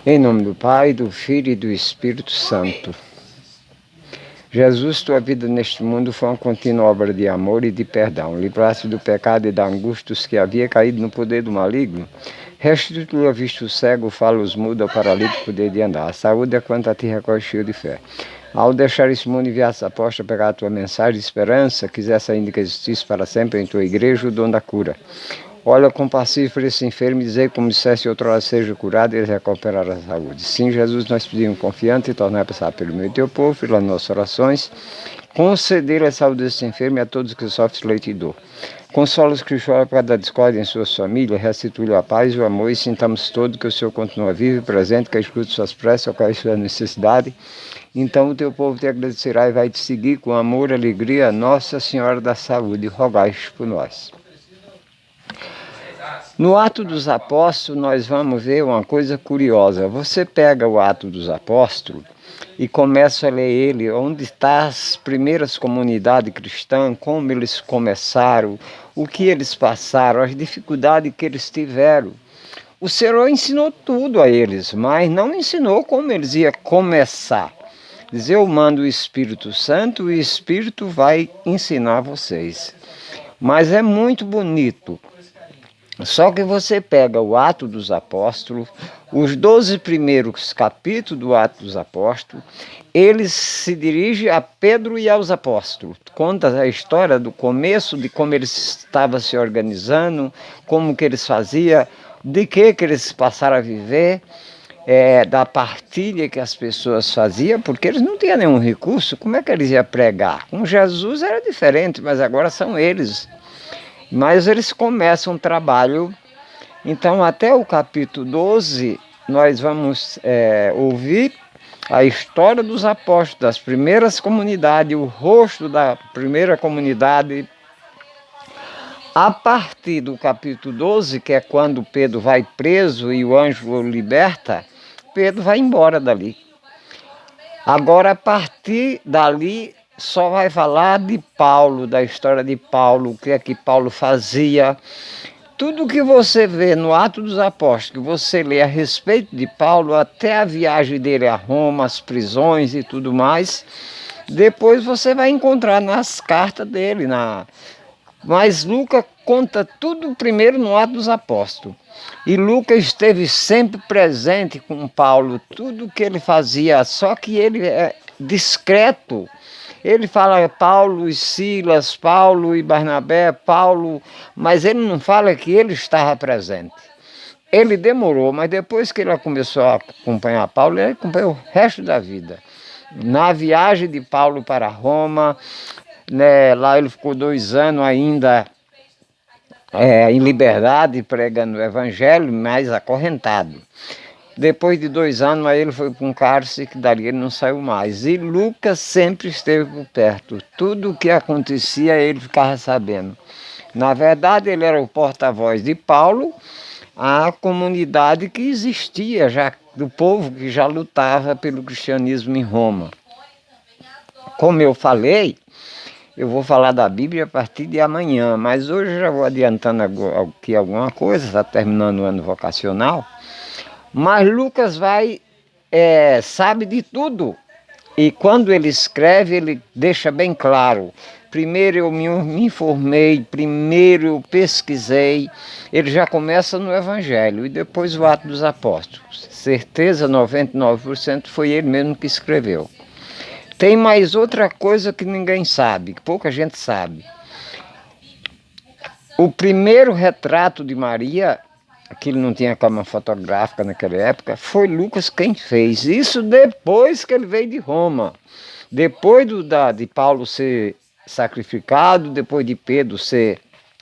Em nome do Pai, do Filho e do Espírito Santo. Jesus, tua vida neste mundo foi uma contínua obra de amor e de perdão. Livraste do pecado e da angústia os que havia caído no poder do maligno. Restituiu a vista o cego, fala os mudos, ao paralítico poder de andar. A saúde é quanto a ti recorre cheio de fé. Ao deixar este mundo, enviaste apóstolo a pegar a tua mensagem de esperança, quisesse ainda que existisse para sempre em tua igreja o dom da cura. Olha compassivo por esse enfermo e dizer, como disseste outrora, seja curado e ele recuperará a saúde. Sim, Jesus, nós pedimos confiante e tornar a passar pelo meio do teu povo, pelas nossas orações, conceder a saúde desse enfermo e a todos que sofrem leite e dor. Consola os que choram por causa da discórdia em suas famílias, restitui a paz e o amor e sintamos todos que o Senhor continua vivo e presente, que escute suas preces, ocorre sua necessidade. Então o teu povo te agradecerá e vai te seguir com amor e alegria, Nossa Senhora da Saúde, rogai por nós. No Atos dos Apóstolos, nós vamos ver uma coisa curiosa. Você pega o Atos dos Apóstolos e começa a ler ele, onde estão as primeiras comunidades cristãs, como eles começaram, o que eles passaram, as dificuldades que eles tiveram. O Senhor ensinou tudo a eles, mas não ensinou como eles iam começar. Diz, eu mando o Espírito Santo e o Espírito vai ensinar vocês. Mas é muito bonito. Só que você pega o Ato dos Apóstolos, os 12 primeiros capítulos do Ato dos Apóstolos, eles se dirigem a Pedro e aos apóstolos. Conta a história do começo, de como eles estavam se organizando, como que eles faziam, de que eles passaram a viver, da partilha que as pessoas faziam, porque eles não tinham nenhum recurso, como é que eles iam pregar? Com Jesus era diferente, mas agora são eles. Mas eles começam um trabalho, então até o capítulo 12 nós vamos ouvir a história dos apóstolos, das primeiras comunidades, o rosto da primeira comunidade. A partir do capítulo 12, que é quando Pedro vai preso e o anjo o liberta, Pedro vai embora dali. Agora, a partir dali, só vai falar de Paulo, da história de Paulo, o que é que Paulo fazia. Tudo que você vê no Atos dos Apóstolos, que você lê a respeito de Paulo, até a viagem dele a Roma, as prisões e tudo mais, depois você vai encontrar nas cartas dele. Mas Lucas conta tudo primeiro no Atos dos Apóstolos. E Lucas esteve sempre presente com Paulo, tudo que ele fazia, só que ele é discreto. Ele fala Paulo e Silas, Paulo e Barnabé, Paulo, mas ele não fala que ele estava presente. Ele demorou, mas depois que ele começou a acompanhar Paulo, ele acompanhou o resto da vida. Na viagem de Paulo para Roma, lá ele ficou 2 anos ainda em liberdade, pregando o evangelho, mas acorrentado. Depois de 2 anos, aí ele foi para um cárcere que dali ele não saiu mais. E Lucas sempre esteve por perto. Tudo o que acontecia, ele ficava sabendo. Na verdade, ele era o porta-voz de Paulo, a comunidade que existia, já do povo que já lutava pelo cristianismo em Roma. Como eu falei, eu vou falar da Bíblia a partir de amanhã, mas hoje eu já vou adiantando aqui alguma coisa, está terminando o ano vocacional. Mas Lucas sabe de tudo. E quando ele escreve, ele deixa bem claro. Primeiro eu me informei, primeiro eu pesquisei. Ele já começa no Evangelho e depois o Ato dos Apóstolos. Certeza, 99% foi ele mesmo que escreveu. Tem mais outra coisa que ninguém sabe, que pouca gente sabe. O primeiro retrato de Maria, que ele não tinha câmera fotográfica naquela época, foi Lucas quem fez. Isso depois que ele veio de Roma. Depois de Paulo ser sacrificado, depois de Pedro ser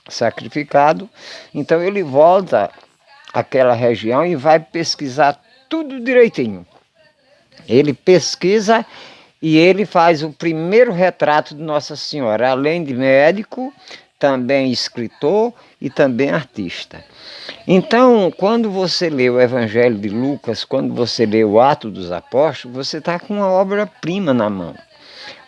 sacrificado, então ele volta àquela região e vai pesquisar tudo direitinho. Ele pesquisa e ele faz o primeiro retrato de Nossa Senhora, além de médico, também escritor e também artista. Então, quando você lê o Evangelho de Lucas, quando você lê o Atos dos Apóstolos, você está com uma obra-prima na mão.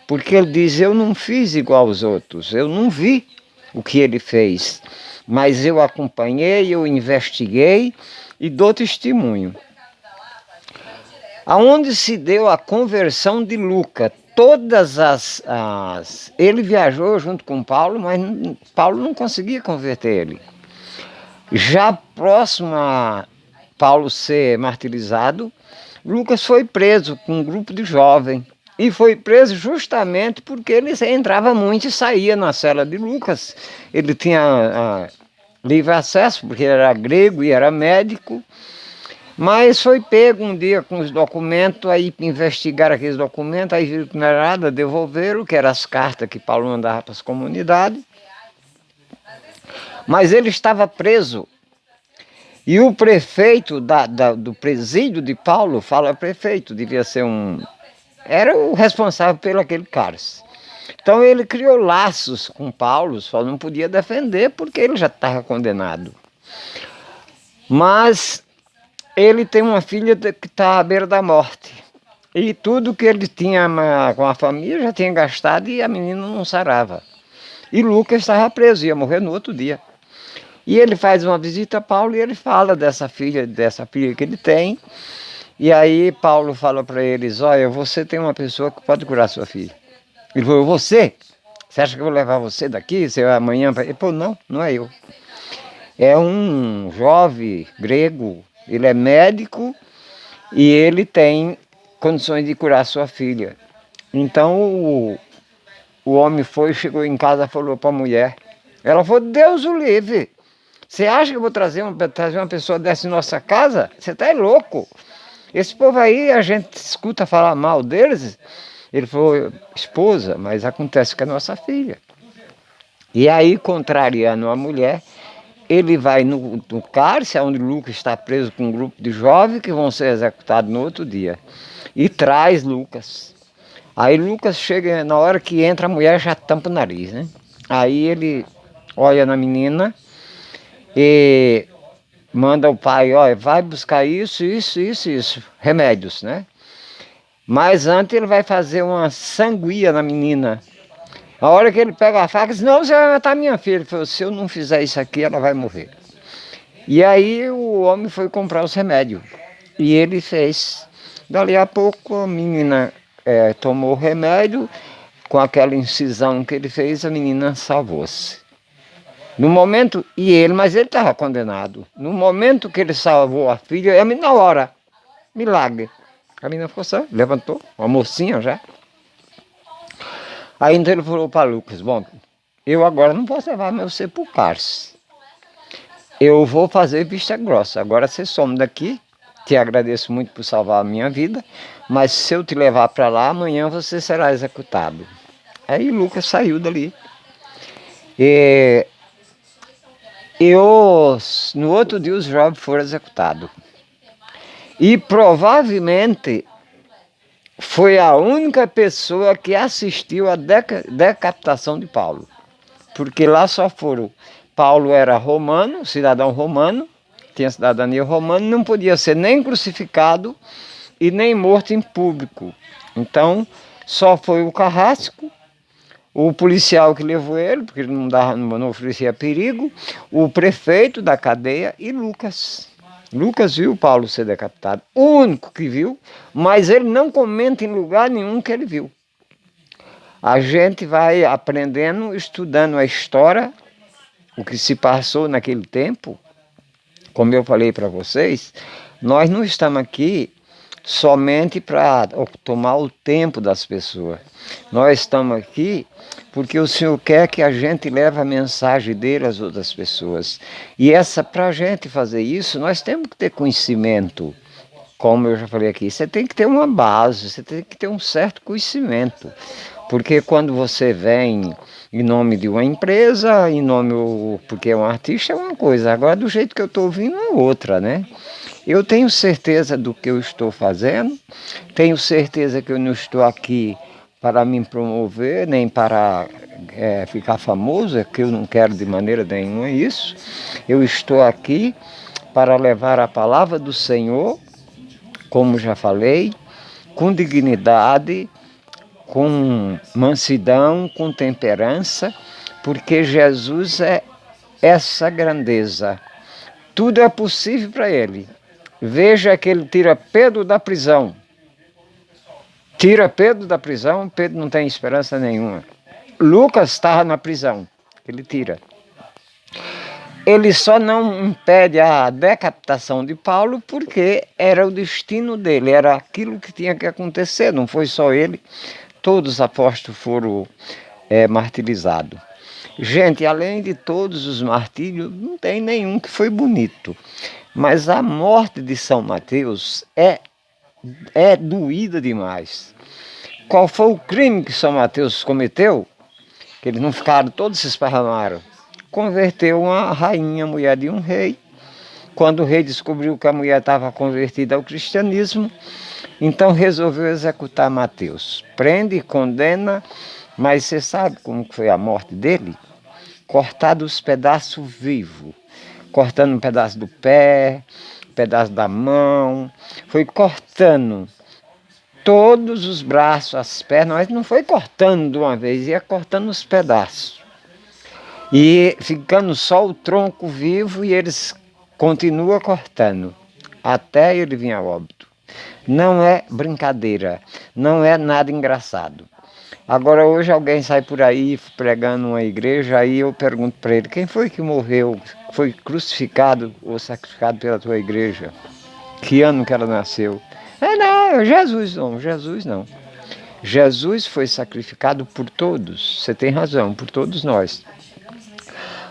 Porque ele diz, eu não fiz igual aos outros, eu não vi o que ele fez, mas eu acompanhei, eu investiguei e dou testemunho. aonde se deu a conversão de Lucas. Ele viajou junto com Paulo, mas Paulo não conseguia converter ele. Já próximo a Paulo ser martirizado, Lucas foi preso com um grupo de jovens. E foi preso justamente porque ele entrava muito e saía na cela de Lucas. Ele tinha livre acesso, porque ele era grego e era médico. Mas foi pego um dia com os documentos, aí investigaram aqueles documentos, aí viram que não era nada, devolveram, que eram as cartas que Paulo mandava para as comunidades. Mas ele estava preso. E o prefeito do presídio de Paulo, fala prefeito, devia ser era o responsável pelo aquele cárcere. Então ele criou laços com Paulo, só não podia defender porque ele já estava condenado. Mas ele tem uma filha que está à beira da morte. E tudo que ele tinha com a família já tinha gastado e a menina não sarava. E Lucas estava preso, ia morrer no outro dia. E ele faz uma visita a Paulo e ele fala dessa filha que ele tem. E aí Paulo fala para eles, olha, você tem uma pessoa que pode curar sua filha. Ele falou, você? Você acha que eu vou levar você daqui? Você vai amanhã? Ele falou, não, não é eu. É um jovem grego, ele é médico e ele tem condições de curar sua filha. Então o homem chegou em casa e falou para a mulher. Ela falou, Deus o livre. Você acha que eu vou trazer uma pessoa dessa em nossa casa? Você está louco. Esse povo aí, a gente escuta falar mal deles. Ele falou, esposa, mas acontece com a nossa filha. E aí, contrariando a mulher, ele vai no cárcere, onde Lucas está preso com um grupo de jovens que vão ser executados no outro dia. E traz Lucas. Aí Lucas chega, na hora que entra, a mulher já tampa o nariz, né? Aí ele olha na menina e manda o pai, olha, vai buscar isso, remédios, né? Mas antes ele vai fazer uma sanguia na menina. A hora que ele pega a faca, diz, não, você vai matar minha filha. Ele falou, se eu não fizer isso aqui, ela vai morrer. E aí o homem foi comprar os remédios. E ele fez. Dali a pouco a menina tomou o remédio, com aquela incisão que ele fez, a menina salvou-se. No momento, mas ele estava condenado. No momento que ele salvou a filha, na hora, milagre. A menina ficou só, levantou, uma mocinha já. Aí então ele falou para Lucas, bom, eu agora não posso levar você para o cárcere. Eu vou fazer vista grossa. Agora você some daqui, te agradeço muito por salvar a minha vida, mas se eu te levar para lá, amanhã você será executado. Aí Lucas saiu dali. No outro dia os jovens foram executados. E provavelmente foi a única pessoa que assistiu à decapitação de Paulo. Porque lá só foram. Paulo era romano, cidadão romano, tinha cidadania romana, não podia ser nem crucificado e nem morto em público. Então, só foi o carrasco, o policial que levou ele, porque ele não oferecia perigo, o prefeito da cadeia e Lucas. Lucas viu Paulo ser decapitado, o único que viu, mas ele não comenta em lugar nenhum que ele viu. A gente vai aprendendo, estudando a história, o que se passou naquele tempo. Como eu falei para vocês, nós não estamos aqui somente para tomar o tempo das pessoas. Nós estamos aqui porque o Senhor quer que a gente leve a mensagem dele às outras pessoas. E para a gente fazer isso, nós temos que ter conhecimento. Como eu já falei aqui, você tem que ter uma base, você tem que ter um certo conhecimento. Porque quando você vem em nome de uma empresa, porque é um artista é uma coisa, agora do jeito que eu estou ouvindo é outra, né? Eu tenho certeza do que eu estou fazendo, tenho certeza que eu não estou aqui para me promover, nem para ficar famoso, que eu não quero de maneira nenhuma isso. Eu estou aqui para levar a palavra do Senhor, como já falei, com dignidade, com mansidão, com temperança, porque Jesus é essa grandeza. Tudo é possível para ele. Veja que ele tira Pedro da prisão. Tira Pedro da prisão, Pedro não tem esperança nenhuma. Lucas estava na prisão, ele tira. Ele só não impede a decapitação de Paulo porque era o destino dele, era aquilo que tinha que acontecer, não foi só ele, todos os apóstolos foram martirizados. Gente, além de todos os martírios, não tem nenhum que foi bonito, mas a morte de São Mateus é doída demais. Qual foi o crime que São Mateus cometeu? Que eles não ficaram, todos se esparramaram. Converteu uma rainha, mulher de um rei. Quando o rei descobriu que a mulher estava convertida ao cristianismo, então resolveu executar Mateus. Prende e condena, mas você sabe como foi a morte dele? Cortado os pedaços vivos. Cortando um pedaço do pé, um pedaço da mão. Foi cortando todos os braços, as pernas, mas não foi cortando de uma vez, ia cortando os pedaços. E ficando só o tronco vivo e eles continuam cortando, até ele vir a óbito. Não é brincadeira, não é nada engraçado. Agora hoje alguém sai por aí pregando uma igreja, aí eu pergunto para ele, quem foi que morreu, foi crucificado ou sacrificado pela tua igreja? Que ano que ela nasceu? Não, Jesus não, Jesus não. Jesus foi sacrificado por todos, você tem razão, por todos nós.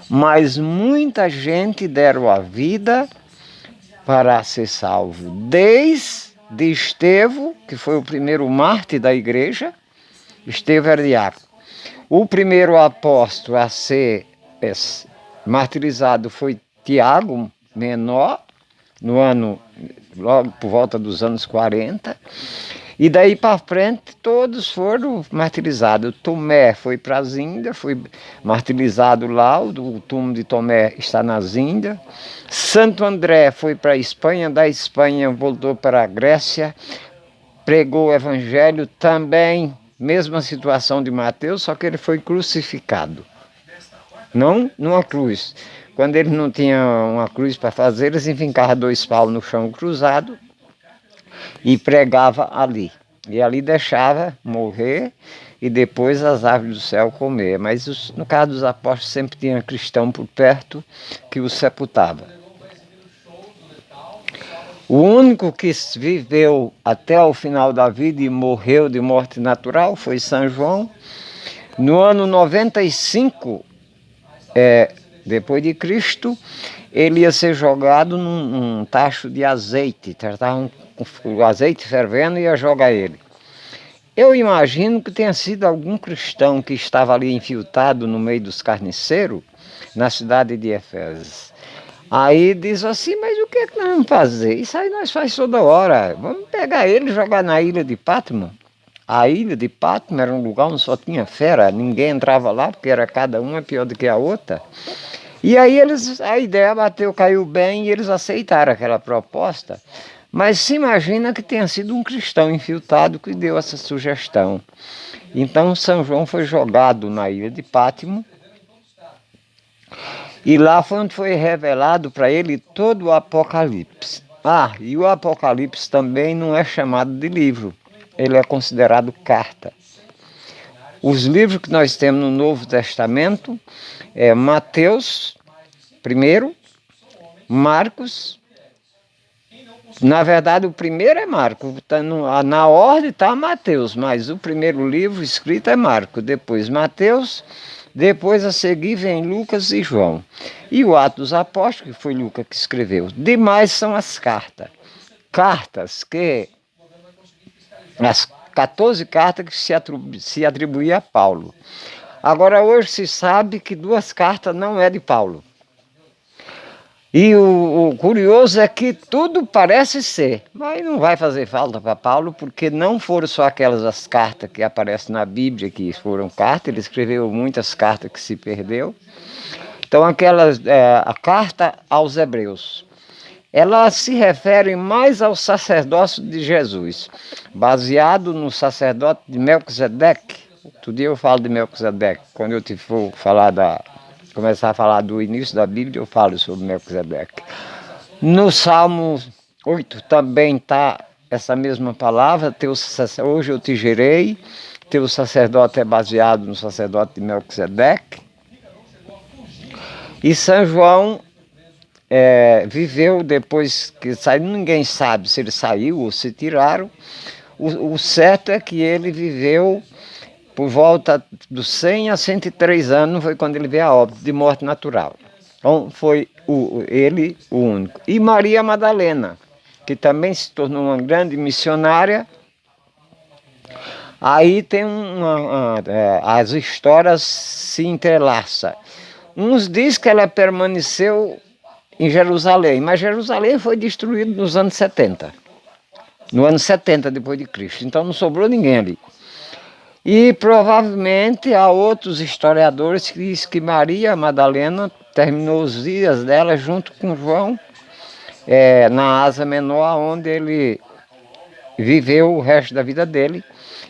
Mas muita gente deram a vida para ser salvo. Desde Estevão, que foi o primeiro mártir da igreja, Estevão era diácono. O primeiro apóstolo a ser martirizado foi Tiago, menor, no ano, logo por volta dos anos 40. E daí para frente todos foram martirizados. Tomé foi para as Índias, foi martirizado lá, o túmulo de Tomé está nas Índias. Santo André foi para a Espanha, da Espanha voltou para a Grécia, pregou o evangelho também, mesma situação de Mateus, só que ele foi crucificado. Não numa cruz. Quando ele não tinha uma cruz para fazer, eles enfincavam 2 paus no chão cruzado e pregava ali. E ali deixava morrer e depois as aves do céu comer. Mas no caso dos apóstolos sempre tinha cristão por perto que os sepultava. O único que viveu até o final da vida e morreu de morte natural foi São João. No ano 95, depois de Cristo, ele ia ser jogado num tacho de azeite. Estava o azeite fervendo e ia jogar ele. Eu imagino que tenha sido algum cristão que estava ali infiltrado no meio dos carniceiros, na cidade de Efésios. Aí diz assim, mas o que é que nós vamos fazer? Isso aí nós faz toda hora. Vamos pegar ele e jogar na ilha de Patmos. A ilha de Patmos era um lugar onde só tinha fera, ninguém entrava lá, porque era cada uma pior do que a outra. E aí a ideia bateu, caiu bem e eles aceitaram aquela proposta. Mas se imagina que tenha sido um cristão infiltrado que deu essa sugestão. Então São João foi jogado na ilha de Patmos. E lá foi onde foi revelado para ele todo o Apocalipse. E o Apocalipse também não é chamado de livro, ele é considerado carta. Os livros que nós temos no Novo Testamento é Mateus, primeiro, Marcos. Na verdade, o primeiro é Marcos, na ordem está Mateus, mas o primeiro livro escrito é Marcos, depois Mateus. Depois a seguir vem Lucas e João. E o Atos dos Apóstolos, que foi Lucas que escreveu. Demais são as cartas. Cartas que... As 14 cartas que se atribuía a Paulo. Agora hoje se sabe que 2 cartas não é de Paulo. E o curioso é que tudo parece ser, mas não vai fazer falta para Paulo, porque não foram só aquelas as cartas que aparecem na Bíblia que foram cartas, ele escreveu muitas cartas que se perdeu. Então a carta aos Hebreus, ela se refere mais ao sacerdócio de Jesus, baseado no sacerdote de Melquisedeque. Outro dia eu falo de Melquisedeque, quando eu for começar a falar do início da Bíblia, eu falo sobre Melquisedeque. No Salmo 8 também está essa mesma palavra, hoje eu te gerei, teu sacerdote é baseado no sacerdote de Melquisedeque. E São João viveu depois que saiu, ninguém sabe se ele saiu ou se tiraram. O certo é que ele viveu por volta dos 100 a 103 anos, foi quando ele veio a óbito de morte natural. Então foi ele o único. E Maria Madalena, que também se tornou uma grande missionária. Aí tem as histórias se entrelaçam. Uns dizem que ela permaneceu em Jerusalém, mas Jerusalém foi destruído nos anos 70. No ano 70 depois de Cristo. Então não sobrou ninguém ali. E provavelmente há outros historiadores que dizem que Maria Madalena terminou os dias dela junto com João na Ásia Menor, onde ele viveu o resto da vida dele.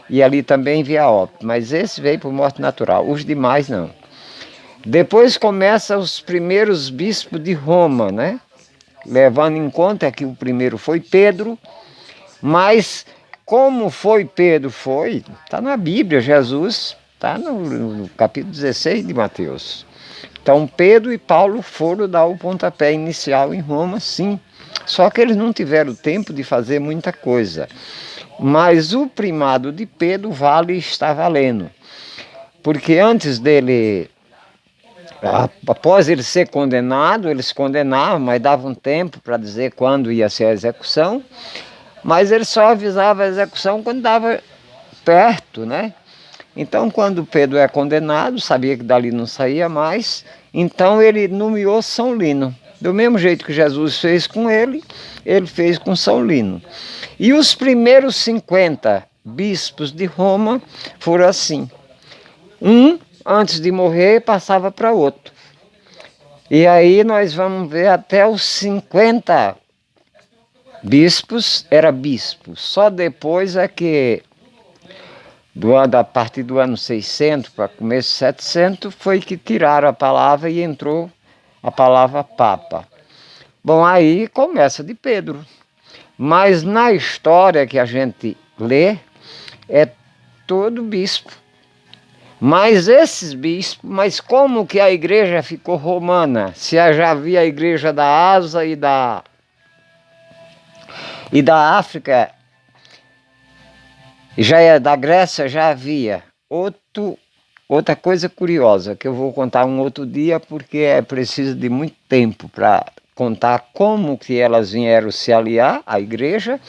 E ali também via óbito. Mas esse veio por morte natural, os demais não. Depois começam os primeiros bispos de Roma, né? Levando em conta que o primeiro foi Pedro, mas como foi Pedro? Está na Bíblia, Jesus, está no capítulo 16 de Mateus. Então Pedro e Paulo foram dar o pontapé inicial em Roma, sim. Só que eles não tiveram tempo de fazer muita coisa. Mas o primado de Pedro vale e está valendo. Porque antes dele, após ele ser condenado, eles condenavam, mas davam tempo para dizer quando ia ser a execução. Mas ele só avisava a execução quando dava perto, né? Então, quando Pedro é condenado, sabia que dali não saía mais, então ele nomeou São Lino. Do mesmo jeito que Jesus fez com ele fez com São Lino. E os primeiros 50 bispos de Roma foram assim. Um, antes de morrer, passava para outro. E aí nós vamos ver até os 50 bispos, era bispo. Só depois é que, a partir do ano 600 para começo de 700, foi que tiraram a palavra e entrou a palavra Papa. Bom, aí começa de Pedro. Mas na história que a gente lê, é todo bispo. Mas esses bispos, mas como que a igreja ficou romana? Se já havia a igreja da Ásia e da África, da Grécia já havia. Outra coisa curiosa, que eu vou contar um outro dia, porque é preciso de muito tempo para contar como que elas vieram se aliar à igreja,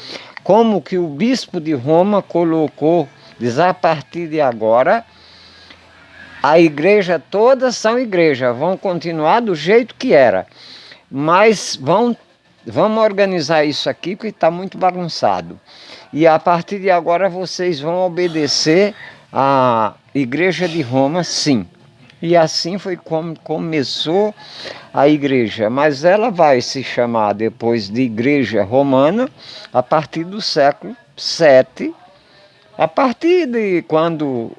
como que o bispo de Roma colocou, diz, a partir de agora, a igreja todas são igreja, vão continuar do jeito que era, mas vamos organizar isso aqui porque está muito bagunçado. E a partir de agora vocês vão obedecer à igreja de Roma, sim. E assim foi como começou a igreja. Mas ela vai se chamar depois de Igreja Romana a partir do século VII, a partir de quando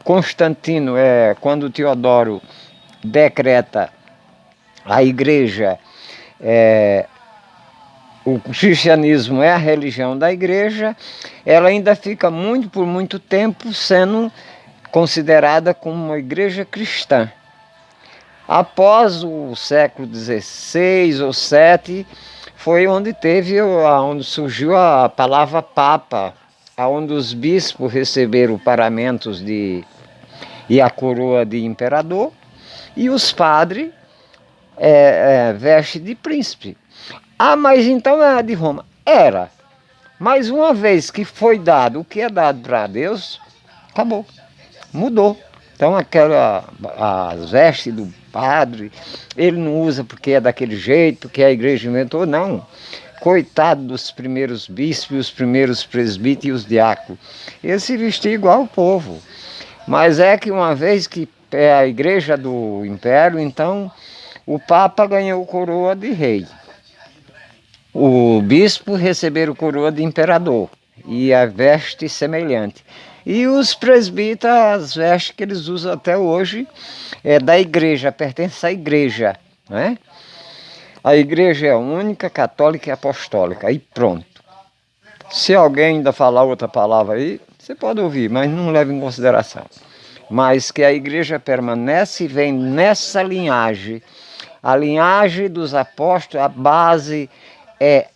Constantino, quando Teodoro decreta a igreja, o cristianismo é a religião da igreja, ela ainda fica por muito tempo sendo considerada como uma igreja cristã. Após o século XVI ou VII, foi onde onde surgiu a palavra Papa, onde os bispos receberam paramentos e a coroa de imperador, e os padres vestem de príncipe. Ah, mas então era de Roma. Era. Mas uma vez que foi dado o que é dado para Deus, acabou. Mudou. Então as vestes do padre, ele não usa porque é daquele jeito, porque a igreja inventou, não. Coitado dos primeiros bispos, os primeiros presbíteros e os diáconos. Eles se vestiam igual o povo. Mas é que uma vez que é a igreja do império, então o Papa ganhou coroa de rei. O bispo receberam coroa de imperador e a veste semelhante. E os presbíteros, as vestes que eles usam até hoje, é da igreja, pertence à igreja, né? A igreja é única, católica e apostólica, e pronto. Se alguém ainda falar outra palavra aí, você pode ouvir, mas não leve em consideração. Mas que a igreja permanece e vem nessa linhagem. A linhagem dos apóstolos, a base é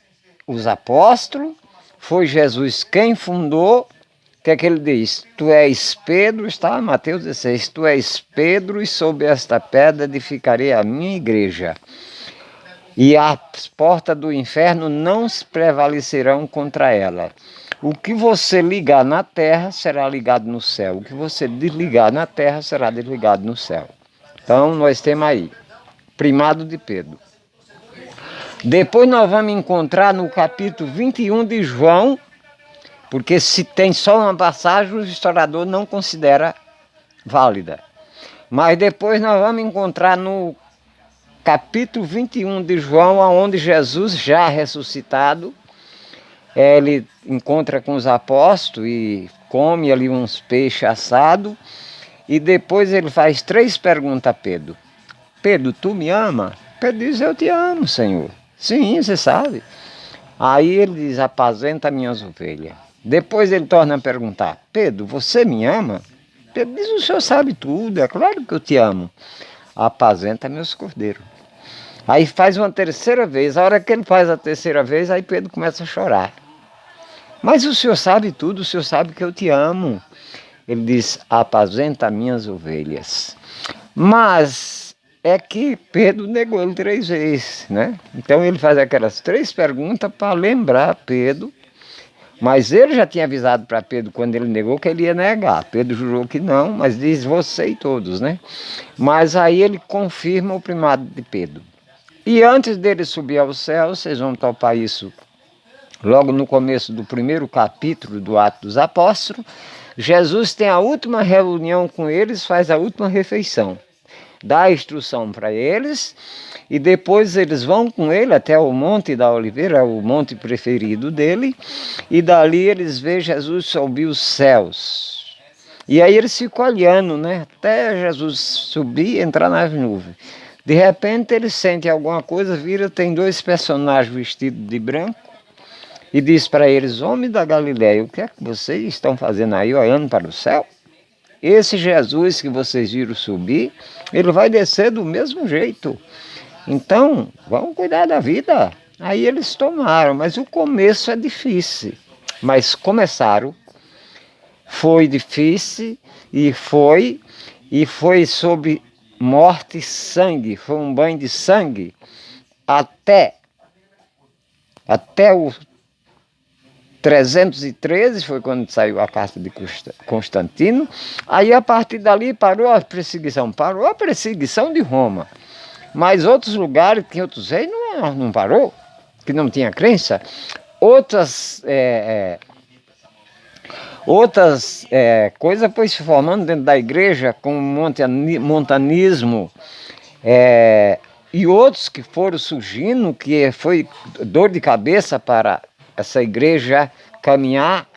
os apóstolos, foi Jesus quem fundou. O que é que ele diz? Tu és Pedro, está em Mateus 16, tu és Pedro e sobre esta pedra edificarei a minha igreja. E as portas do inferno não se prevalecerão contra ela. O que você ligar na terra será ligado no céu. O que você desligar na terra será desligado no céu. Então nós temos aí, primado de Pedro. Depois nós vamos encontrar no capítulo 21 de João, porque se tem só uma passagem, o historiador não considera válida. Mas depois nós vamos encontrar no capítulo 21 de João, onde Jesus, já ressuscitado, ele encontra com os apóstolos e come ali uns peixes assados. E depois ele faz 3 perguntas a Pedro. Pedro, tu me ama? Pedro diz, eu te amo, Senhor. Sim, você sabe. Aí ele diz, apacenta minhas ovelhas. Depois ele torna a perguntar, Pedro, você me ama? Pedro diz, o senhor sabe tudo, é claro que eu te amo. Apacenta meus cordeiros. Aí faz uma terceira vez, a hora que ele faz a terceira vez, aí Pedro começa a chorar. Mas o senhor sabe tudo, o senhor sabe que eu te amo. Ele diz, apacenta minhas ovelhas. Mas é que Pedro negou ele 3 vezes, né? Então ele faz aquelas 3 perguntas para lembrar Pedro. Mas ele já tinha avisado para Pedro quando ele negou que ele ia negar. Pedro jurou que não, mas diz você e todos, né? Mas aí ele confirma o primado de Pedro. E antes dele subir ao céu, vocês vão topar isso logo no começo do primeiro capítulo do Atos dos Apóstolos, Jesus tem a última reunião com eles, faz a última refeição, dá a instrução para eles e depois eles vão com ele até o Monte da Oliveira, o monte preferido dele, e dali eles veem Jesus subir os céus. E aí eles ficam olhando, né, até Jesus subir e entrar nas nuvens. De repente eles sentem alguma coisa, vira, tem 2 personagens vestidos de branco, e diz para eles, homens da Galileia, o que é que vocês estão fazendo aí, olhando para o céu? Esse Jesus que vocês viram subir, ele vai descer do mesmo jeito. Então, vamos cuidar da vida. Aí eles tomaram, mas o começo é difícil. Mas começaram, foi difícil e foi sobre morte e sangue. Foi um banho de sangue até o 313 foi quando saiu a carta de Constantino. Aí a partir dali parou a perseguição de Roma. Mas outros lugares, que outros reis não parou, que não tinha crença. Outras coisas foi se formando dentro da igreja, como montanismo, e outros que foram surgindo, que foi dor de cabeça para essa igreja caminhar.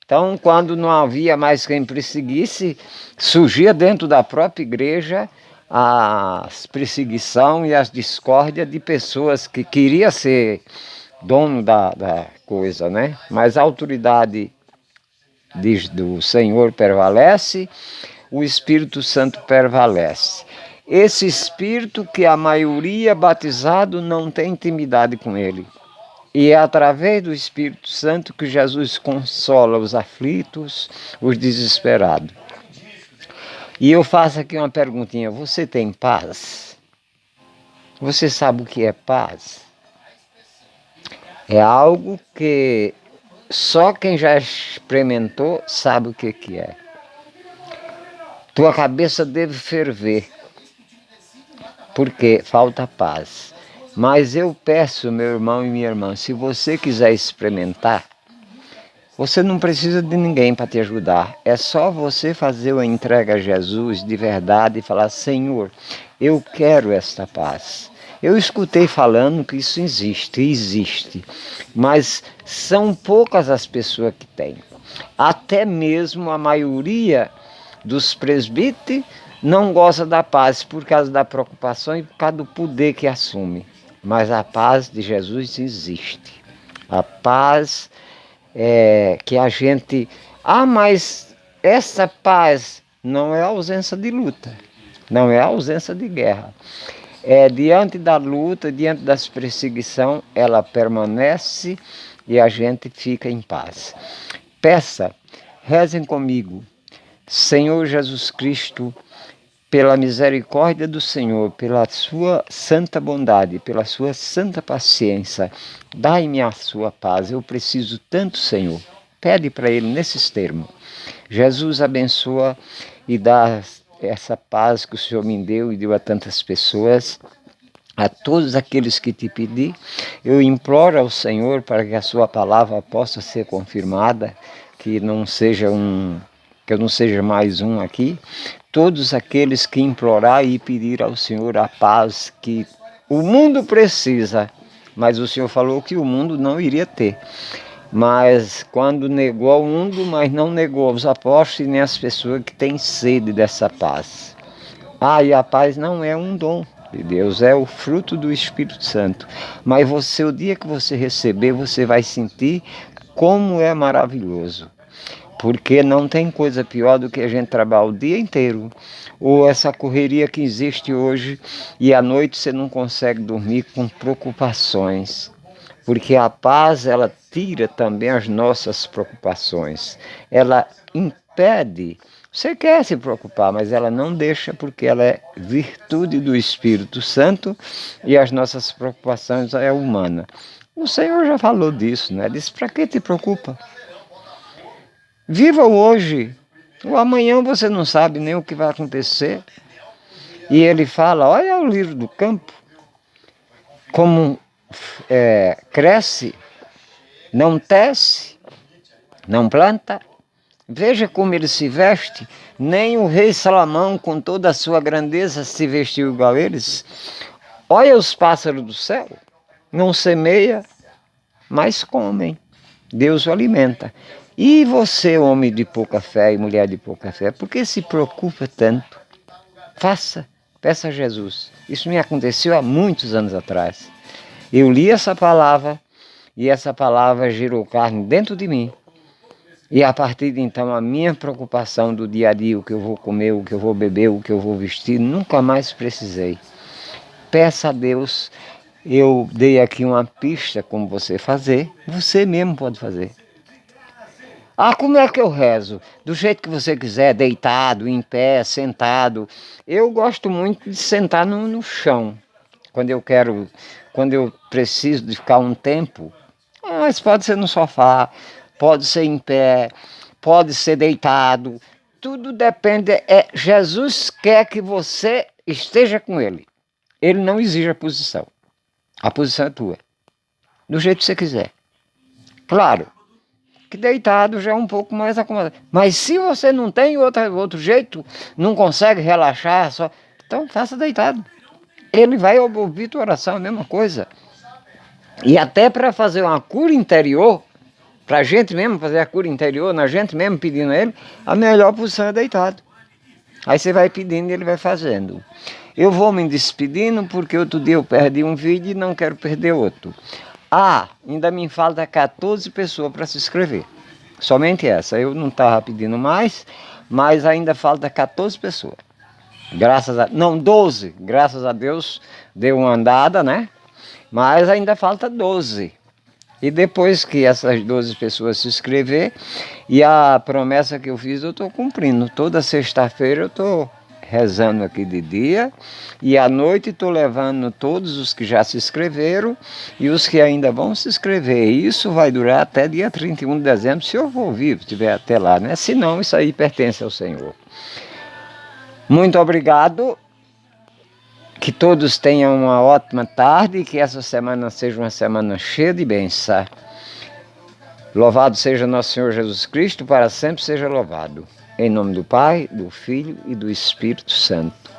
Então, quando não havia mais quem perseguisse, surgia dentro da própria igreja as perseguição e as discórdias de pessoas que queriam ser dono da coisa, né? Mas a autoridade do Senhor prevalece, o Espírito Santo prevalece. Esse Espírito que a maioria batizado não tem intimidade com ele. E é através do Espírito Santo que Jesus consola os aflitos, os desesperados. E eu faço aqui uma perguntinha, você tem paz? Você sabe o que é paz? É algo que só quem já experimentou sabe o que é. Tua cabeça deve ferver, porque falta paz. Mas eu peço, meu irmão e minha irmã, se você quiser experimentar, você não precisa de ninguém para te ajudar. É só você fazer uma entrega a Jesus de verdade e falar, Senhor, eu quero esta paz. Eu escutei falando que isso existe, mas são poucas as pessoas que têm. Até mesmo a maioria dos presbíteros não gosta da paz por causa da preocupação e por causa do poder que assume. Mas a paz de Jesus existe. A paz que a gente... Ah, mas essa paz não é ausência de luta, não é ausência de guerra. Diante da luta, diante das perseguições, ela permanece e a gente fica em paz. Peça, rezem comigo. Senhor Jesus Cristo, pela misericórdia do Senhor, pela sua santa bondade, pela sua santa paciência, dai-me a sua paz. Eu preciso tanto, Senhor. Pede para Ele nesses termos. Jesus abençoa e dá essa paz que o Senhor me deu e deu a tantas pessoas. A todos aqueles que te pedi, eu imploro ao Senhor para que a sua palavra possa ser confirmada, que eu não seja mais um aqui. Todos aqueles que implorar e pedir ao Senhor a paz que o mundo precisa, mas o Senhor falou que o mundo não iria ter. Mas quando negou ao mundo, mas não negou aos apóstolos e nem às pessoas que têm sede dessa paz. E a paz não é um dom de Deus, é o fruto do Espírito Santo. Mas você, o dia que você receber, você vai sentir como é maravilhoso. Porque não tem coisa pior do que a gente trabalhar o dia inteiro, ou essa correria que existe hoje, e à noite você não consegue dormir com preocupações. Porque a paz, ela tira também as nossas preocupações. Ela impede. Você quer se preocupar, mas ela não deixa, porque ela é virtude do Espírito Santo e as nossas preocupações é humana. O Senhor já falou disso, né? Disse, para que te preocupa? Viva o hoje. O amanhã você não sabe nem o que vai acontecer. E ele fala, olha o lírio do campo, como cresce, não tece, não planta. Veja como ele se veste. Nem o rei Salomão, com toda a sua grandeza, se vestiu igual a eles. Olha os pássaros do céu. Não semeia, mas comem. Deus o alimenta. E você, homem de pouca fé e mulher de pouca fé, por que se preocupa tanto? Faça, peça a Jesus. Isso me aconteceu há muitos anos atrás. Eu li essa palavra e essa palavra gerou carne dentro de mim. E a partir de então a minha preocupação do dia a dia, o que eu vou comer, o que eu vou beber, o que eu vou vestir, nunca mais precisei. Peça a Deus, eu dei aqui uma pista como você fazer, você mesmo pode fazer. Como é que eu rezo? Do jeito que você quiser, deitado, em pé, sentado. Eu gosto muito de sentar no chão, quando eu preciso de ficar um tempo. Mas pode ser no sofá, pode ser em pé, pode ser deitado. Tudo depende. Jesus quer que você esteja com Ele. Ele não exige a posição. A posição é tua. Do jeito que você quiser. Claro que deitado já é um pouco mais acomodado. Mas se você não tem outro jeito, não consegue relaxar, então faça deitado. Ele vai ouvir tua oração, a mesma coisa. E até para fazer uma cura interior, para a gente mesmo fazer a cura interior, na gente mesmo pedindo a ele, a melhor posição é deitado. Aí você vai pedindo e ele vai fazendo. Eu vou me despedindo porque outro dia eu perdi um vídeo e não quero perder outro. Ainda me falta 14 pessoas para se inscrever. Somente essa. Eu não estava pedindo mais, mas ainda falta 14 pessoas. 12. Graças a Deus deu uma andada, né? Mas ainda falta 12. E depois que essas 12 pessoas se inscrever, e a promessa que eu fiz eu estou cumprindo. Toda sexta-feira eu estou rezando aqui de dia, e à noite estou levando todos os que já se inscreveram e os que ainda vão se inscrever. E isso vai durar até dia 31 de dezembro, se eu for vivo, estiver até lá, né? Se não, isso aí pertence ao Senhor. Muito obrigado. Que todos tenham uma ótima tarde e que essa semana seja uma semana cheia de bênção. Louvado seja nosso Senhor Jesus Cristo, para sempre seja louvado. Em nome do Pai, do Filho e do Espírito Santo.